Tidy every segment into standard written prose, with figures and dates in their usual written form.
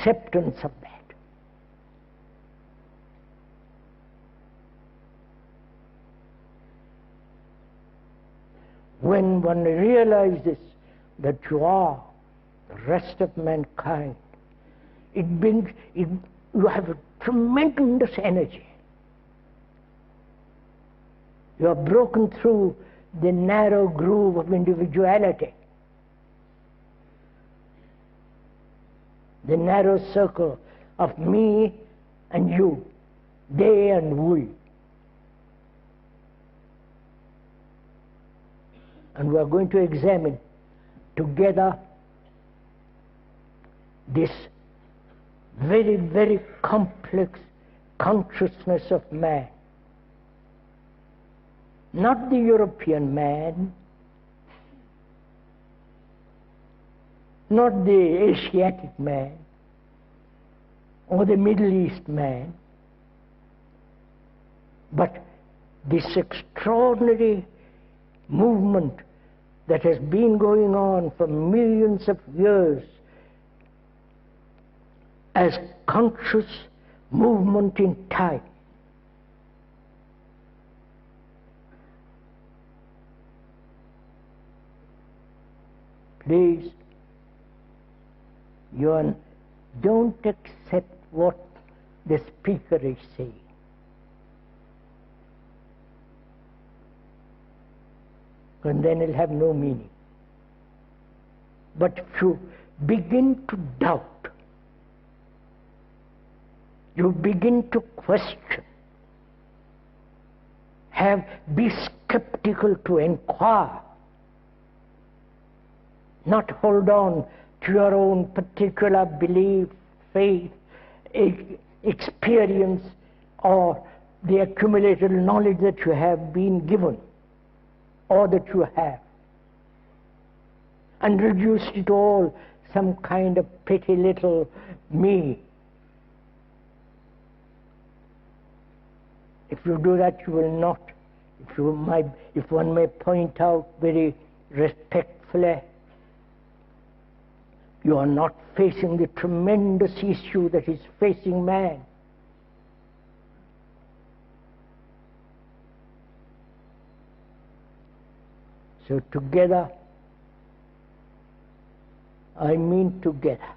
acceptance of that. When one realizes that you are the rest of mankind, you have a tremendous energy. You have broken through the narrow groove of individuality, the narrow circle of me and you, they and we. And we are going to examine together this very, very complex consciousness of man. Not the European man, not the Asiatic man, or the Middle East man, but this extraordinary movement that has been going on for millions of years as conscious movement in time. Please, don't accept what the speaker is saying. And then it'll have no meaning. But if you begin to doubt, you begin to question, be skeptical, to inquire, not hold on to your own particular belief, faith, experience, or the accumulated knowledge that you have been given, or that you have, and reduce it all some kind of petty little me. If you do that, you will not. If one may point out very respectfully, you are not facing the tremendous issue that is facing man. So together, I mean together.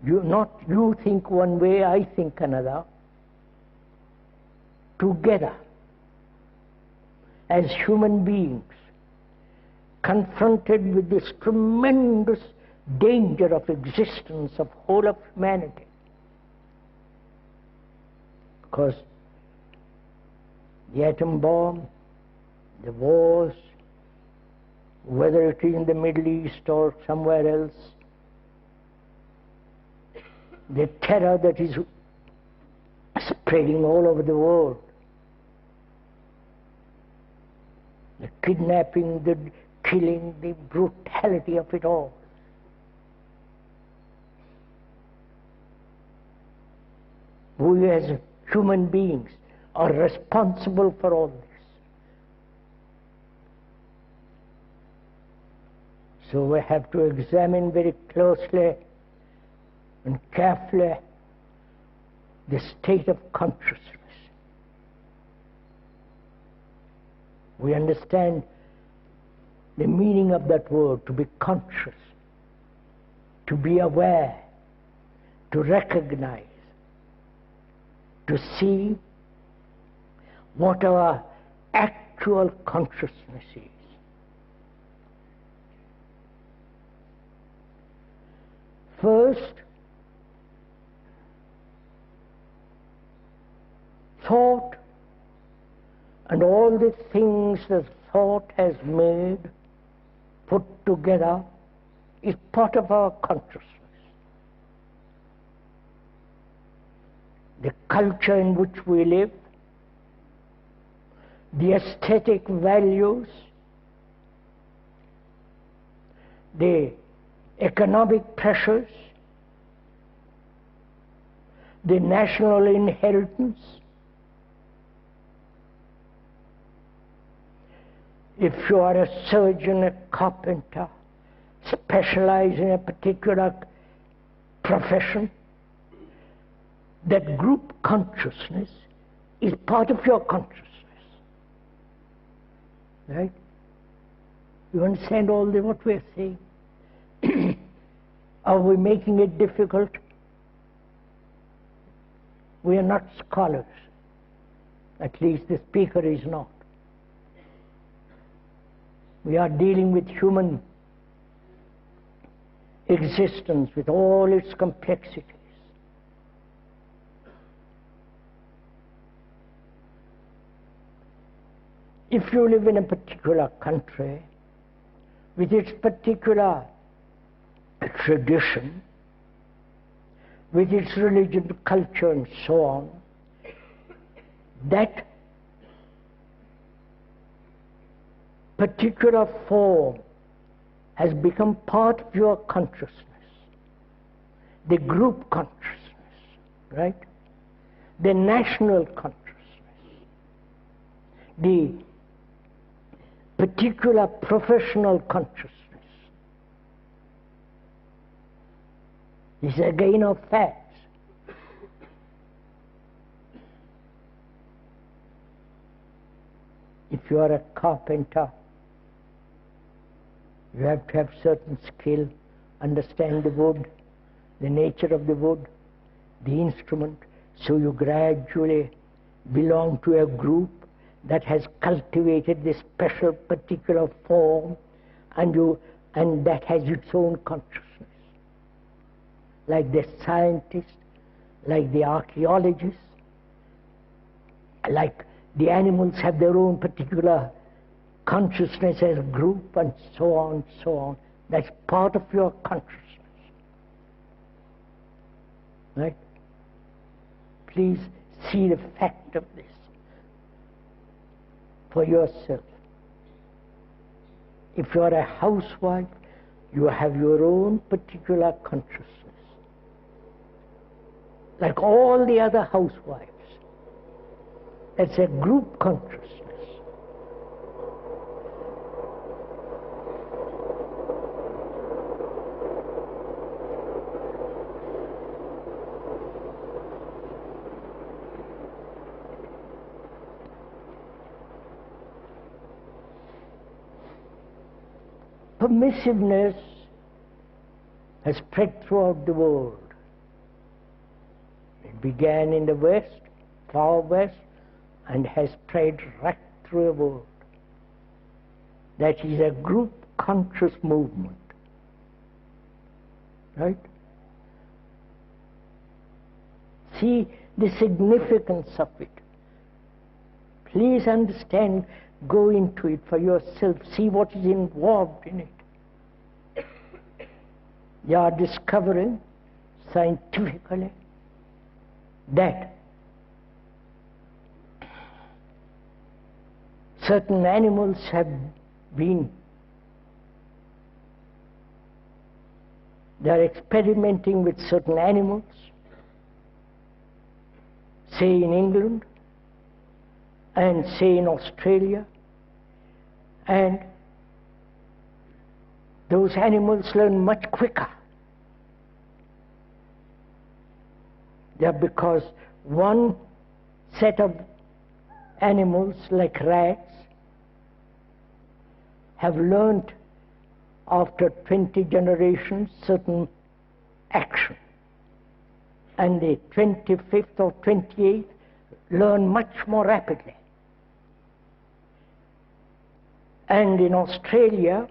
You think one way, I think another. Together, as human beings, confronted with this tremendous danger of existence of whole of humanity. Because the atom bomb, the wars, whether it is in the Middle East or somewhere else, the terror that is spreading all over the world, the kidnapping, the killing, the brutality of it all. We as human beings are responsible for all this. So we have to examine very closely and carefully the state of consciousness. We understand the meaning of that word, to be conscious, to be aware, to recognize, to see what our actual consciousness is. First, thought and all the things that thought has made, put together, is part of our consciousness. The culture in which we live, the aesthetic values, the economic pressures, the national inheritance. If you are a surgeon, a carpenter, specialize in a particular profession, that group consciousness is part of your consciousness. Right? You understand all what we're saying? Are we making it difficult? We are not scholars. At least the speaker is not. We are dealing with human existence with all its complexities. If you live in a particular country with its particular tradition, with its religion, culture, and so on, that particular form has become part of your consciousness, the group consciousness, right? The national consciousness, the particular professional consciousness. This is again of facts. If you are a carpenter, you have to have certain skill, understand the wood, the nature of the wood, the instrument, so you gradually belong to a group that has cultivated this special particular form, and that has its own consciousness. Like the scientists, like the archaeologists, like the animals have their own particular consciousness as a group, and so on, so on. That's part of your consciousness. Right? Please see the fact of this for yourself. If you are a housewife, you have your own particular consciousness. Like all the other housewives. It's a group consciousness. Permissiveness has spread throughout the world. It began in the West, far West, and has spread right through the world. That is a group conscious movement. Right? See the significance of it. Please understand, go into it for yourself, see what is involved in it. You are discovering scientifically that certain animals have been, they are experimenting with certain animals, say in England and say in Australia, and those animals learn much quicker. Because one set of animals like rats have learned after 20 generations certain action, and the 25th or 28th learn much more rapidly. And in Australia,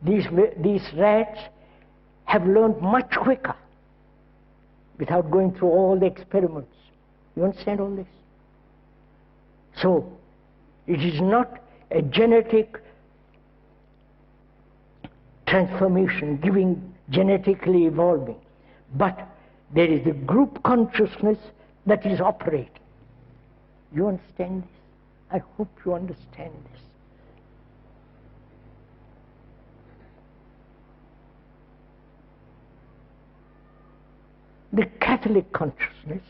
these rats have learned much quicker without going through all the experiments. You understand all this? So, it is not a genetic transformation, genetically evolving, but there is a group consciousness that is operating. You understand this? I hope you understand this. The Catholic consciousness